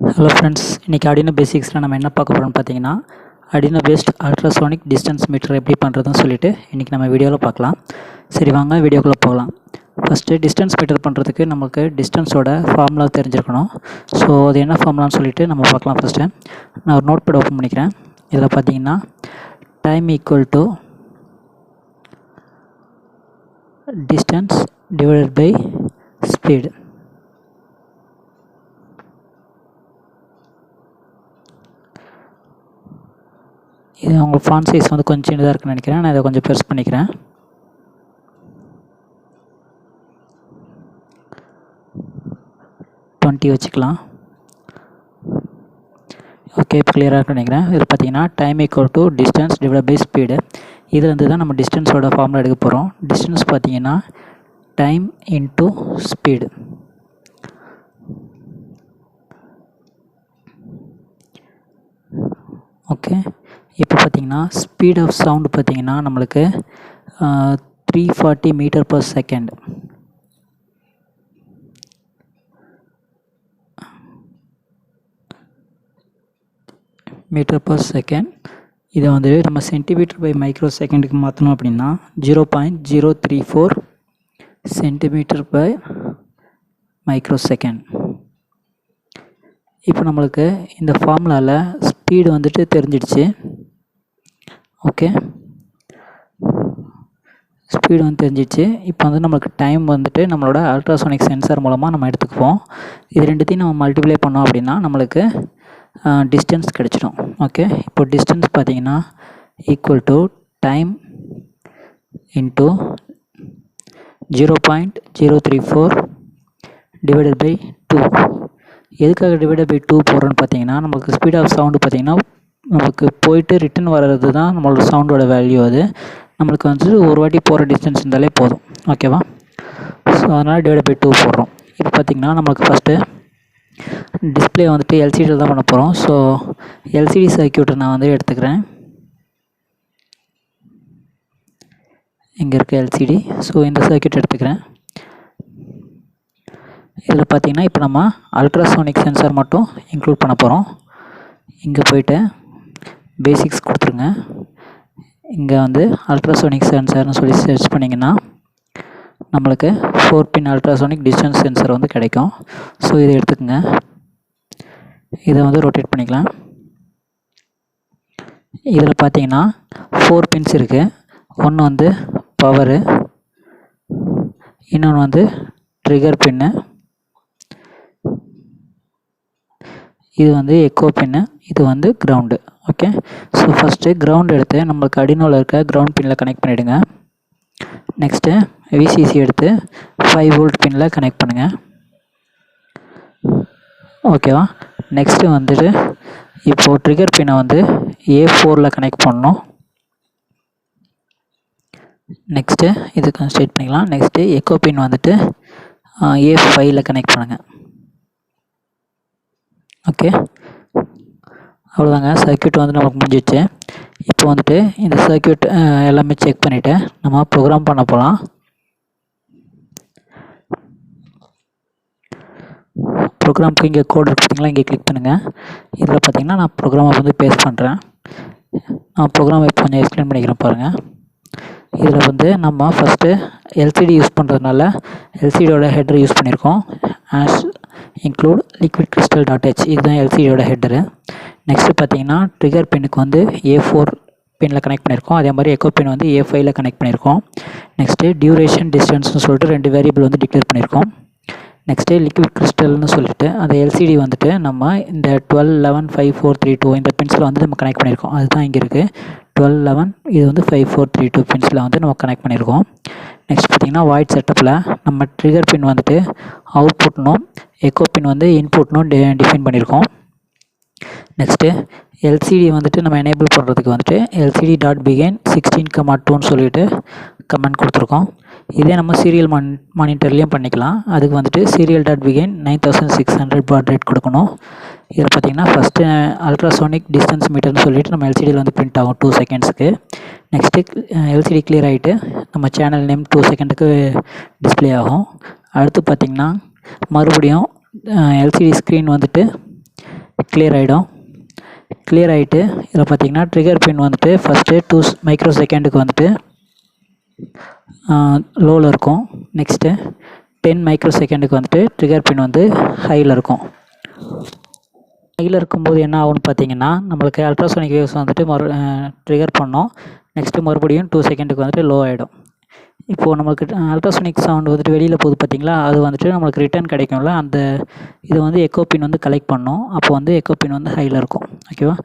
Hello friends, இன்னைக்கு Arduino basicsல நம்ம என்ன பார்க்க போறோம்னு பாத்தீங்கன்னா Arduino based ultrasonic distance meter எப்படி பண்றதுன்னு சொல்லிட்டு இன்னைக்கு நம்ம வீடியோல பார்க்கலாம். சரி வாங்க வீடியோக்குள்ள போகலாம். ஃபர்ஸ்ட் distance meter பண்றதுக்கு நமக்கு distanceோட ஃபார்முலா தெரிஞ்சிருக்கணும். சோ அது என்ன ஃபார்முலான்னு சொல்லிட்டு நம்ம பார்க்கலாம் ஃபர்ஸ்ட். நான் ஒரு நோட்பேட் ஓபன் பண்ணிக்கிறேன். இதல பாத்தீங்கன்னா time equal to distance divided by speed. இது உங்க ஃபாண்ட் சைஸ் வந்து கொஞ்சம் சின்னதா இருக்குன்னு நினைக்கிறேன். நான் இத கொஞ்சம் பெருசு பண்ணிக்கிறேன். வச்சுக்கலாம். ஓகே இப்போ கிளியரா இருக்குன்னு நினைக்கிறேன். இது பாத்தீங்கன்னா time equal to distance divided by speed. இதுல இருந்து தான் நம்ம டிஸ்டன்ஸோட ஃபார்முலா எடுக்க போறோம். டிஸ்டன்ஸ் பாத்தீங்கன்னா time into speed. ஓகே இப்போ பாத்தீங்கன்னா ஸ்பீட் ஆஃப் சவுண்ட் பாத்தீங்கன்னா நமக்கு 340 metre per second. Metre per second. இத வந்து நம்ம சென்டிமீட்டர் பை மைக்ரோ செகண்டுக்கு மாத்தணும் அப்படினா 0.034 சென்டிமீட்டர் பை மைக்ரோ செகண்ட். இப்போ நமக்கு இந்த ஃபார்முலால ஸ்பீட் வந்துட்டு தெரிஞ்சிடுச்சு. ஓகே ஸ்பீட் வந்து தெரிஞ்சிடுச்சு. இப்போ வந்து நமக்கு டைம் வந்துட்டு நம்மளோட அல்ட்ராசோனிக் சென்சார் மூலமா நம்ம எடுத்துக்குவோம். இது ரெண்டுத்தையும் நம்ம மல்டிப்ளை பண்ணோம் அப்படினா நமக்கு டிஸ்டன்ஸ் கிடைச்சிடும். ஓகே இப்போ டிஸ்டன்ஸ் பாத்தீங்கன்னா equal to time into 0.034 divided by 2. எதுக்காக டிவைடட் பை 2 போடுறோம்னு பாத்தீங்கன்னா நமக்கு ஸ்பீட் ஆஃப் சவுண்ட் பாத்தீங்கன்னா நமக்கு போயிட்டு ரிட்டர்ன் வர்றது தான் நம்மளோட சவுண்டோட வேல்யூ. அது நமக்கு வந்து ஒரு வாட்டி போற டிஸ்டன்ஸ் இருந்தாலே போதும். ஓகேவா? சோ அதனால டிவைடட் பை 2 போடுறோம். இப்போ பாத்தீங்கன்னா நமக்கு ஃபர்ஸ்ட் டிஸ்ப்ளே வந்துட்டு LCD ல தான் பண்ண போறோம். சோ LCD சர்க்யூட் நான் வந்து எடுத்துக்கிறேன். இங்க இருக்கு LCD. சோ இந்த சர்க்யூட் எடுத்துக்கிறேன். இதுல பாத்தீங்கன்னா இப்போ நம்ம அல்ட்ராசோனிக் சென்சார் மட்டும் இன்க்ளூட் பண்ண போறோம். இங்க போய்ட்டு பேசிக்ஸ் கொடுத்துருங்க. இங்க வந்து அல்ட்ராசோனிக் சென்சார்னு சொல்லி சர்ச் பண்ணீங்கன்னா நமக்கு 4 பின் அல்ட்ராசோனிக் டிஸ்டன்ஸ் சென்சார் வந்து கிடைக்கும். சோ இத எடுத்துக்கங்க. இத வந்து ரொட்டேட் பண்ணிக்கலாம். இதுல பாத்தீங்கன்னா 4 பின்ஸ் இருக்கு. ஒன்னு வந்து பவர், இன்னொன்னு வந்து ட்ரிகர் பின், இது வந்து எக்கோ பின், இது வந்து ground. Okay so first ground எடுத்து நமக்கு Arduinoல இருக்க கிரவுண்ட் பின்ல கனெக்ட் பண்ணிடுங்க. நெக்ஸ்ட் VCC எடுத்து 5 வோல்ட் பின்ல கனெக்ட் பண்ணுங்க. ஓகேவா? நெக்ஸ்ட் வந்துட்டு இப்போ ட்ரிகர் பின்னை வந்து A4 ல கனெக்ட் பண்ணனும். நெக்ஸ்ட் இது கன்ஸ்ட்ரக்ட் பண்ணிக்கலாம். நெக்ஸ்ட் எக்கோ பின் வந்துட்டு A5 ல கனெக்ட் பண்ணுங்க. ஓகே அவ்வளவுதாங்க. சர்க்யூட் வந்து நமக்கு முடிஞ்சிருச்சு. இப்போ வந்துட்டு இந்த சர்க்யூட் எல்லாமே செக் பண்ணிட்டு நம்ம ப்ரோகிராம் பண்ண போலாம். ப்ரோகிராம்க்கு இங்க கோட் இருக்கு பாத்தீங்களா, இங்க கிளிக் பண்ணுங்க. இதுல பாத்தீங்கன்னா நான் ப்ரோகிராமை வந்து பேஸ்ட் பண்றேன். நான் ப்ரோகிராமை இப்போ கொஞ்சம் எக்ஸ்பிளைன் பண்ணிக்கிறேன் பாருங்க. இதுல வந்து நம்ம ஃபர்ஸ்ட் LCD யூஸ் பண்றதுனால LCD ஓட ஹெடர் யூஸ் பண்ணிருக்கோம். as include liquid crystal.h இதுதான் LCD ஓட ஹெடர். நெக்ஸ்ட் பாத்தீங்கன்னா ட்ரிகர் பின்னுக்கு வந்து A4 பின்ல கனெக்ட் பண்ணிருக்கோம். அதே மாதிரி எக்கோ பின் வந்து A5 ல கனெக்ட் பண்ணிருக்கோம். நெக்ஸ்ட் டியூரேஷன் டிஸ்டன்ஸ்னு சொல்லிட்டு ரெண்டு வேரியபிள் வந்து டிக்ளேர் பண்ணிருக்கோம். நெக்ஸ்ட் லிக்விட் கிறிஸ்டல்னு சொல்லிட்டு அந்த LCD வந்துட்டு நம்ம இந்த 12 11 5 4 3 2 இந்த பின்ஸ்ல வந்து நம்ம கனெக்ட் பண்ணிருக்கோம். அதுதான் இங்க இருக்கு. 12 11 இது வந்து 5 4 3 2 பின்ஸ்ல வந்து நம்ம கனெக்ட் பண்ணிருக்கோம். நெக்ஸ்ட் பாத்தீங்கன்னா வாய்ட் செட்டப்ல நம்ம ட்ரிகர் பின் வந்துட்டு அவுட்புட்னும் எக்கோ பின் வந்து இன்புட்னும் டிஃபைன் பண்ணிருக்கோம். நெக்ஸ்ட் LCD வந்துட்டு நம்ம எனேபிள் பண்றதுக்கு வந்துட்டு LCD.begin 16,2 ன்னு சொல்லிட்டு கமெண்ட் கொடுத்திருக்கோம். இதே நம்ம சீரியல் மானிட்டர்லயும் பண்ணிக்கலாம். அதுக்கு வந்துட்டு serial.begin 9600 பாட் ரேட் கொடுக்கணும். இதுல பாத்தீங்கன்னா ஃபர்ஸ்ட் அல்ட்ராசோனிக் டிஸ்டன்ஸ் மீட்டர்னு சொல்லிட்டு நம்ம LCD ல வந்து பிரிண்ட் ஆகும் 2 செகண்ட்ஸ்க்கு. நெக்ஸ்ட் LCD கிளியர் ஆயிட்டு நம்ம சேனல் நேம் 2 செகண்டுக்கு டிஸ்ப்ளே ஆகும். அடுத்து பாத்தீங்கன்னா மறுபடியும் LCD ஸ்கிரீன் வந்துட்டு கிளியர் ஆகிடும். கிளியர் ஆகிட்டு இதில் பார்த்தீங்கன்னா ட்ரிகர் பின் வந்துட்டு ஃபஸ்ட்டு 2 மைக்ரோ செகண்டுக்கு வந்துட்டு லோவில் இருக்கும். நெக்ஸ்ட்டு 10 மைக்ரோ செகண்டுக்கு வந்துட்டு ட்ரிகர் பின் வந்து ஹையில் இருக்கும். ஹையில் இருக்கும்போது என்ன ஆகும்னு பார்த்தீங்கன்னா நம்மளுக்கு அல்ட்ராசோனிக் வேவ்ஸ் வந்துட்டு ட்ரிகர் பண்ணோம். நெக்ஸ்ட்டு மறுபடியும் 2 செகண்டுக்கு வந்துட்டு லோ ஆகிடும். இப்போது நம்மளுக்கு அல்ட்ராசோனிக் சவுண்ட் வந்துட்டு வெளியில் போகுது பார்த்தீங்களா, அது வந்துட்டு நம்மளுக்கு ரிட்டர்ன் கிடைக்கும்ல, அந்த இது வந்து எக்கோ பின் வந்து கலெக்ட் பண்ணோம். அப்போ வந்து எக்கோ பின் வந்து ஹையில் இருக்கும். ஓகேவா?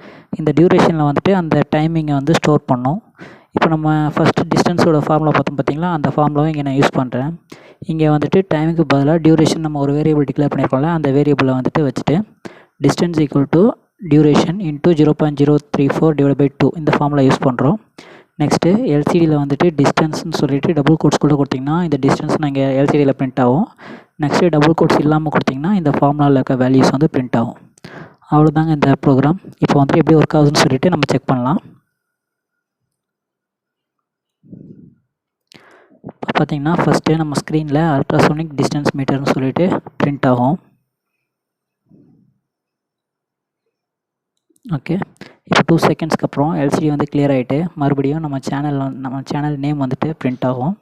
இந்த டியூரேஷனில் வந்துட்டு அந்த டைமிங்கை வந்து ஸ்டோர் பண்ணோம். இப்போ நம்ம ஃபஸ்ட்டு டிஸ்டன்ஸோட ஃபார்முலா பார்த்தோம் பார்த்தீங்களா, அந்த ஃபார்முலாவை இங்கே நான் யூஸ் பண்ணுறேன். இங்கே வந்துட்டு டைமுக்கு பதிலாக டியூரேஷன் நம்ம ஒரு வேரியபிள் டிக்ளேர் பண்ணியிருக்கோம்ல, அந்த வேரியபிளை வந்துட்டு வச்சுட்டு distance equal to duration into 0.034/2 இந்த ஃபார்முலா யூஸ் பண்ணுறோம். நெக்ஸ்ட்டு எல்சிடியில் வந்துட்டு டிஸ்டன்ஸ்னு சொல்லிட்டு டபுள் கோட்ஸ்குள்ளே கொடுத்திங்கன்னா இந்த டிஸ்டன்ஸ் நாங்கள் எல்சிடியில் பிரிண்ட் ஆகும். நெக்ஸ்ட்டு டபுள் கோட்ஸ் இல்லாமல் கொடுத்திங்கன்னா இந்த ஃபார்முலாவில் இருக்க வேல்யூஸ் வந்து பிரிண்ட் ஆகும். அவ்வளோதாங்க இந்த ப்ரோக்ராம். இப்போ வந்துட்டு எப்படி ஒர்க் ஆகுதுன்னு சொல்லிட்டு நம்ம செக் பண்ணலாம். இப்போ பார்த்தீங்கன்னா ஃபஸ்ட்டு நம்ம ஸ்க்ரீனில் அல்ட்ராசோனிக் டிஸ்டன்ஸ் மீட்டர்னு சொல்லிட்டு பிரிண்ட் ஆகும். ஓகே, இப்போ 2 செகண்ட்ஸ்க்கு அப்புறம் எல்சிடி வந்து கிளியர் ஆகிட்டு மறுபடியும் நம்ம சேனல் நேம் வந்துட்டு பிரிண்ட் ஆகும்.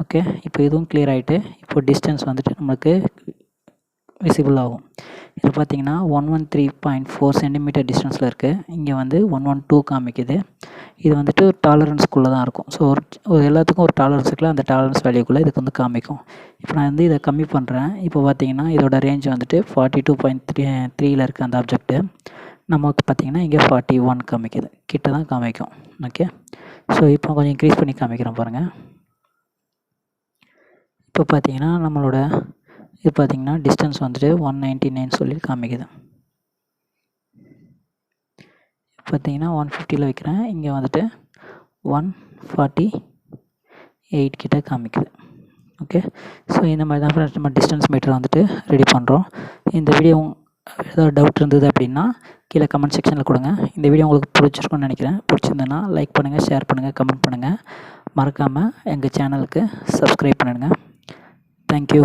ஓகே, இப்போ இதுவும் கிளியர் ஆகிட்டு இப்போ டிஸ்டன்ஸ் வந்துட்டு நம்மளுக்கு விசிபிள் ஆகும். இது பார்த்தீங்கன்னா 113.4 சென்டிமீட்டர் டிஸ்டன்ஸில் இருக்குது. இங்கே வந்து 112 காமிக்குது. இது வந்துட்டு டாலரன்ஸ்குள்ளே தான் இருக்கும். ஸோ ஒரு எல்லாத்துக்கும் ஒரு டாலரன்ஸ் இருக்குல்ல, அந்த டாலரன்ஸ் வேல்யூக்குள்ளே இதுக்கு வந்து காமிக்கும். இப்போ நான் வந்து இதை கம்மி பண்ணுறேன். இப்போ பார்த்தீங்கன்னா இதோட ரேஞ்ச் வந்துட்டு 42.3ல் இருக்குது அந்த ஆப்ஜெக்ட்டு. நமக்கு பார்த்தீங்கன்னா இங்கே 41 காமிக்குது. கிட்ட தான் காமிக்கும். ஓகே, ஸோ இப்போ கொஞ்சம் இன்க்ரீஸ் பண்ணி காமிக்கிறேன் பாருங்கள். இப்போ பார்த்தீங்கன்னா நம்மளோட இது பார்த்தீங்கன்னா டிஸ்டன்ஸ் வந்துட்டு 199 சொல்லி காமிக்குது. பார்த்தீங்கன்னா 150ல் வைக்கிறேன். இங்கே வந்துட்டு 148 கிட்ட காமிக்குது. ஓகே, ஸோ இந்த மாதிரி தான் ஃப்ரெண்ட்ஸ் நம்ம டிஸ்டன்ஸ் மீட்டர் வந்துட்டு ரெடி பண்ணுறோம். இந்த வீடியோ ஏதாவது டவுட் இருந்தது அப்படின்னா கீழே கமெண்ட் செக்ஷனில் கொடுங்க. இந்த வீடியோ உங்களுக்கு பிடிச்சிருக்குன்னு நினைக்கிறேன். பிடிச்சிருந்ததுன்னா லைக் பண்ணுங்கள், ஷேர் பண்ணுங்கள், கமெண்ட் பண்ணுங்கள். மறக்காமல் எங்கள் சேனலுக்கு சப்ஸ்கிரைப் பண்ணிடுங்க. தேங்க்யூ.